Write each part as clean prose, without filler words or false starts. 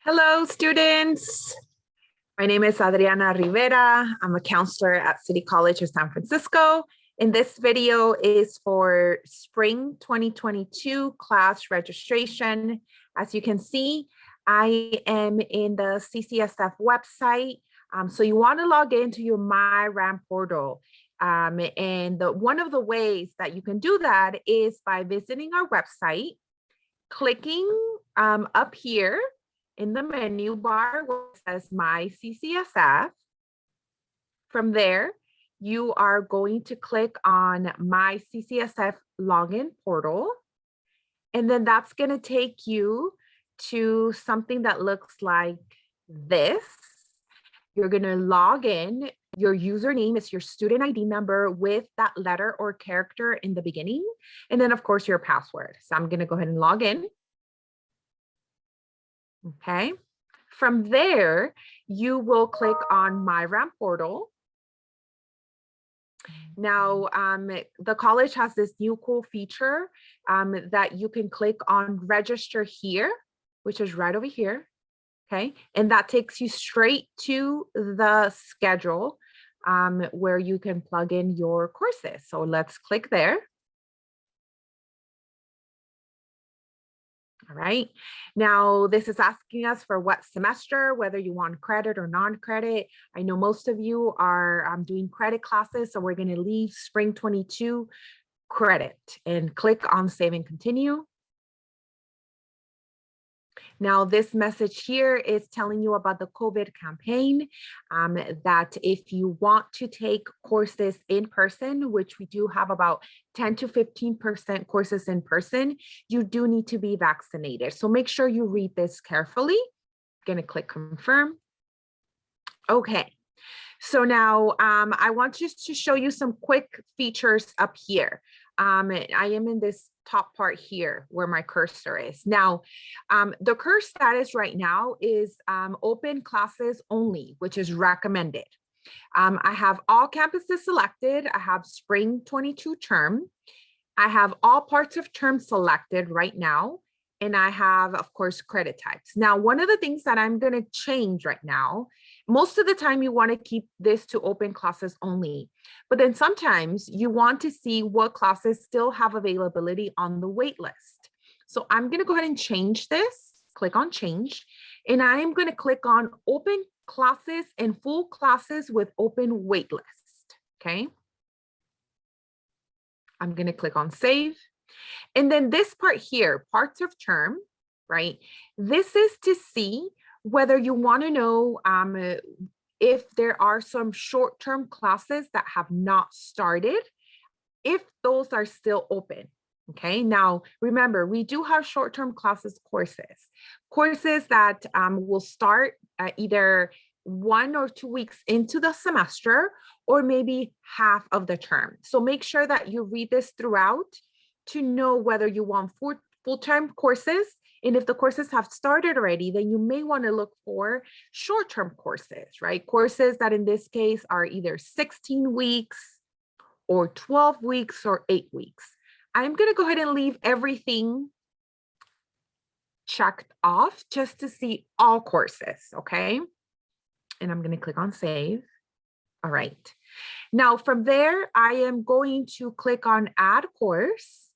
Hello, students. My name is Adriana Rivera. I'm a counselor at City College of San Francisco. And this video is for spring 2022 class registration. As you can see, I am in the CCSF website. So you want to log into your MyRAM portal. One of the ways that you can do that is by visiting our website, clicking up here in the menu bar where it says My CCSF. From there, you are going to click on My CCSF login portal. And then that's going to take you to something that looks like this. You're going to log in. Your username is your student ID number with that letter or character in the beginning. And then, of course, your password. So I'm going to go ahead and log in. Okay. From there, you will click on MyRAM portal. Now, the college has this new cool feature that you can click on register here, which is right over here. Okay. And that takes you straight to the schedule where you can plug in your courses. So let's click there. All right. Now, this is asking us for what semester, whether you want credit or non-credit. I know most of you are doing credit classes, so we're going to leave spring 22 credit and click on save and continue. Now, this message here is telling you about the COVID campaign, that if you want to take courses in person, which we do have about 10 to 15% courses in person, you do need to be vaccinated. So make sure you read this carefully. I'm going to click confirm. Okay. So now I want just to show you some quick features up here. I am in this top part here where my cursor is. Now, the course status right now is open classes only, which is recommended. I have all campuses selected. I have spring 22 term. I have all parts of term selected right now. And I have, of course, credit types. Now, one of the things that I'm going to change right now, most of the time you want to keep this to open classes only, but then sometimes you want to see what classes still have availability on the wait list. So I'm going to go ahead and change this, click on change, and I am going to click on open classes and full classes with open wait list. Okay. I'm going to click on save. And then this part here, parts of term, right? This is to see whether you want to know if there are some short-term classes that have not started, if those are still open. Okay, now remember, we do have short-term courses that will start either 1 or 2 weeks into the semester, or maybe half of the term. So make sure that you read this throughout to know whether you want full-time courses. And if the courses have started already, then you may want to look for short-term courses, right? Courses that in this case are either 16 weeks or 12 weeks or 8 weeks. I'm going to go ahead and leave everything checked off just to see all courses, okay? And I'm going to click on save. All right. Now from there, I am going to click on add course.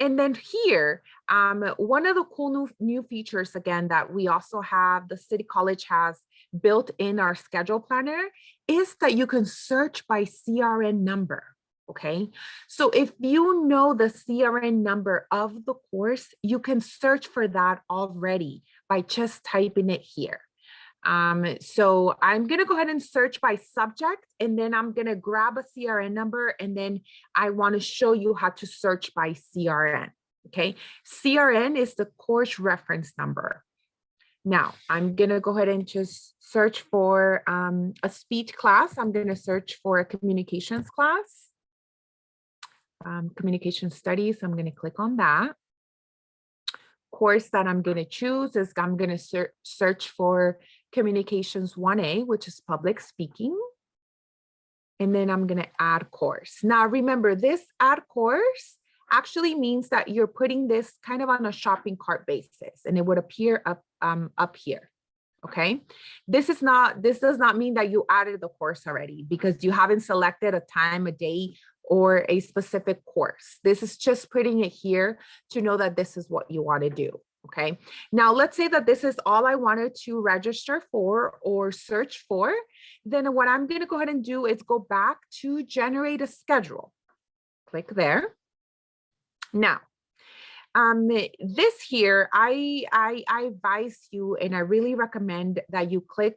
And then here, one of the cool new features, again, that we also have, the City College has built in our schedule planner, is that you can search by CRN number, okay? So if you know the CRN number of the course, you can search for that already by just typing it here. So I'm going to go ahead and search by subject, and then I'm going to grab a CRN number, and then I want to show you how to search by CRN. Okay. CRN is the course reference number. Now I'm going to go ahead and just search for a speech class. I'm going to search for a communications class, communication studies. I'm going to click on that. Course that I'm going to choose is I'm going to search for Communications 1A, which is public speaking. And then I'm going to add course. Now, remember, this add course actually means that you're putting this kind of on a shopping cart basis, and it would appear up here. Okay, this does not mean that you added the course already because you haven't selected a time, a day, or a specific course. This is just putting it here to know that this is what you want to do. Okay, now let's say that this is all I wanted to register for or search for. Then what I'm going to go ahead and do is go back to generate a schedule. Click there. Now, this here, I advise you, and I really recommend that you click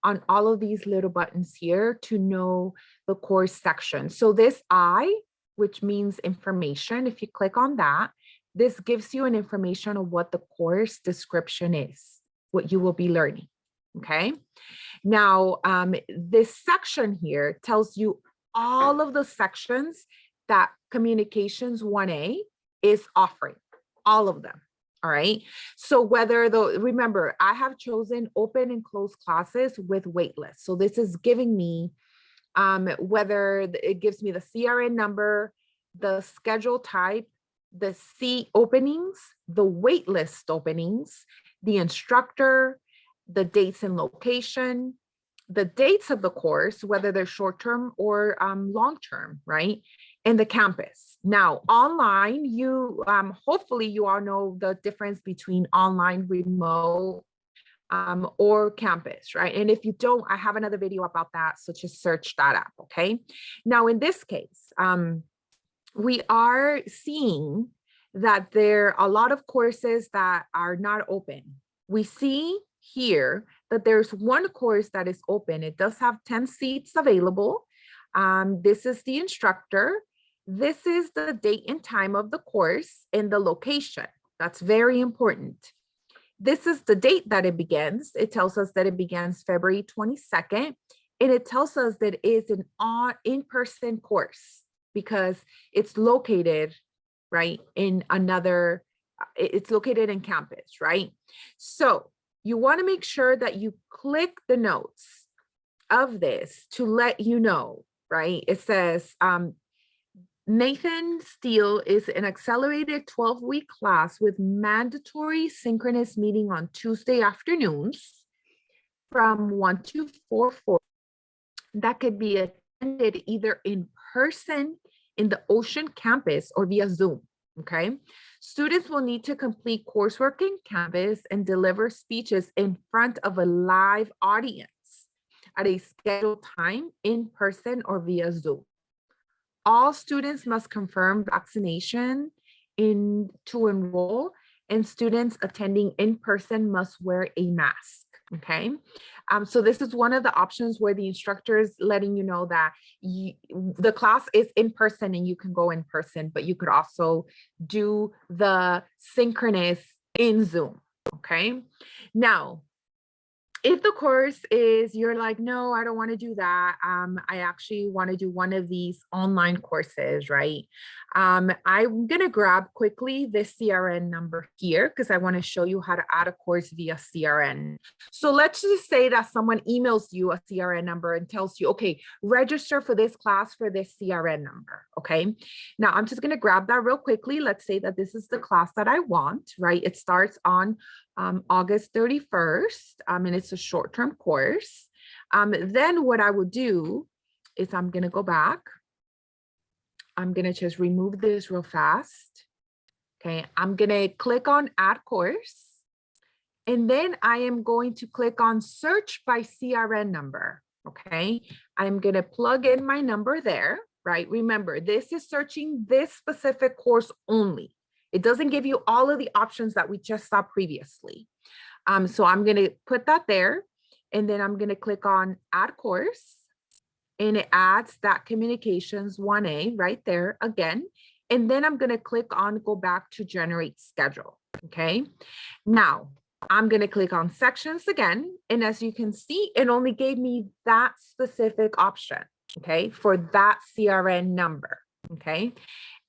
on all of these little buttons here to know the course section. So this I, which means information, if you click on that, this gives you an information of what the course description is, what you will be learning, okay? Now, this section here tells you all of the sections that Communications 1A is offering. All of them. All right. So remember, I have chosen open and closed classes with waitlist. So this is giving me whether it gives me the CRN number, the schedule type, the seat openings, the waitlist openings, the instructor, the dates and location, the dates of the course, whether they're short-term or long-term, right? And the campus. Now, online, you hopefully you all know the difference between online, remote, or campus, right? And if you don't, I have another video about that, so just search that up, okay? Now, in this case, we are seeing that there are a lot of courses that are not open. We see here that there's one course that is open. It does have 10 seats available. This is the instructor. This is the date and time of the course and the location. That's very important. This is the date that it begins. It tells us that it begins February 22nd, and it tells us that it is an in-person course because it's located, right, in another, it's located in campus, right? So you want to make sure that you click the notes of this to let you know, right? It says, Nathan Steele is an accelerated 12-week class with mandatory synchronous meeting on Tuesday afternoons from 1 to 4:40 that could be attended either in person in the Ocean campus or via Zoom, okay? Students will need to complete coursework in campus and deliver speeches in front of a live audience at a scheduled time in person or via Zoom. All students must confirm vaccination to enroll, and students attending in person must wear a mask, okay? So this is one of the options where the instructor is letting you know that the class is in person and you can go in person, but you could also do the synchronous in Zoom, okay? Now, if the course is, you're like, no, I don't want to do that. I actually want to do one of these online courses, right? I'm going to grab quickly this CRN number here because I want to show you how to add a course via CRN. So let's just say that someone emails you a CRN number and tells you, okay, register for this class for this CRN number, okay? Now I'm just going to grab that real quickly. Let's say that this is the class that I want, right? It starts on August 31st, and it's a short-term course. Then what I will do is I'm going to go back. I'm going to just remove this real fast. Okay, I'm going to click on add course. And then I am going to click on search by CRN number. Okay, I'm going to plug in my number there, right? Remember, this is searching this specific course only. It doesn't give you all of the options that we just saw previously. So I'm going to put that there, and then I'm going to click on add course, and it adds that Communications 1A right there again. And then I'm going to click on go back to generate schedule. Okay. Now I'm going to click on sections again. And as you can see, it only gave me that specific option. Okay. For that CRN number. Okay.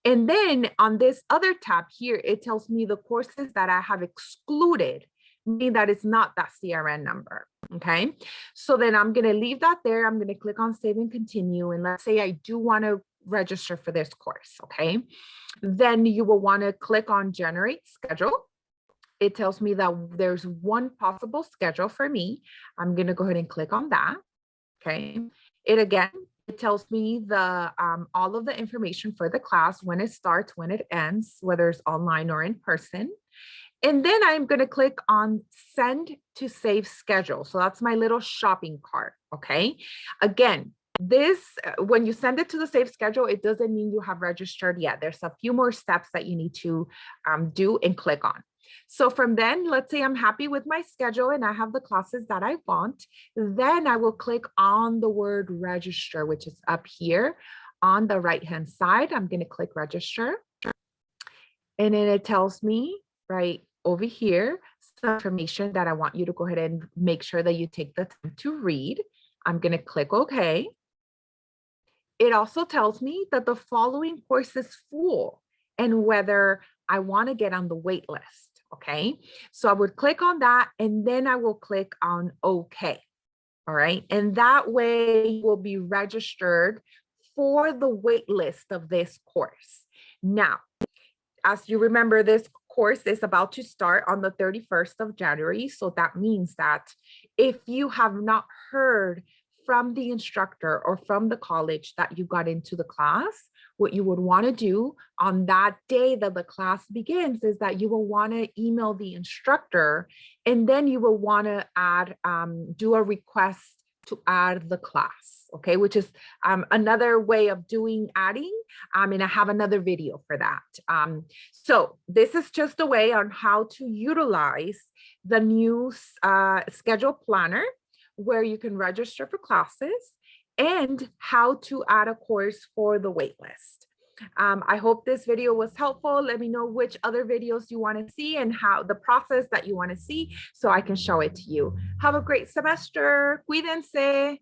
And then on this other tab here, it tells me the courses that I have excluded, meaning that it's not that CRN number, okay? So then I'm gonna leave that there. I'm gonna click on save and continue. And let's say I do wanna register for this course, okay? Then you will wanna click on generate schedule. it tells me that there's one possible schedule for me. I'm going to go ahead and click on that. Okay. It tells me the all of the information for the class, when it starts, when it ends, whether it's online or in person. And then I'm going to click on send to save schedule. So that's my little shopping cart. Okay. Again, this, when you send it to the save schedule, it doesn't mean you have registered yet. There's a few more steps that you need to do and click on. So from then, let's say I'm happy with my schedule and I have the classes that I want, then I will click on the word register, which is up here on the right-hand side. I'm going to click register. And then it tells me right over here some information that I want you to go ahead and make sure that you take the time to read. I'm going to click OK. It also tells me that the following course is full and whether I want to get on the wait list. Okay, so I would click on that and then I will click on OK. All right, and that way you will be registered for the wait list of this course. Now, as you remember, this course is about to start on the 31st of January. So that means that if you have not heard from the instructor or from the college that you got into the class, what you would want to do on that day that the class begins is that you will want to email the instructor, and then you will want to add, do a request to add the class, okay, which is another way of doing adding, and I have another video for that. So this is just a way on how to utilize the new schedule planner where you can register for classes and how to add a course for the waitlist. I hope this video was helpful. Let me know which other videos you want to see and how the process that you want to see so I can show it to you. Have a great semester. Cuídense.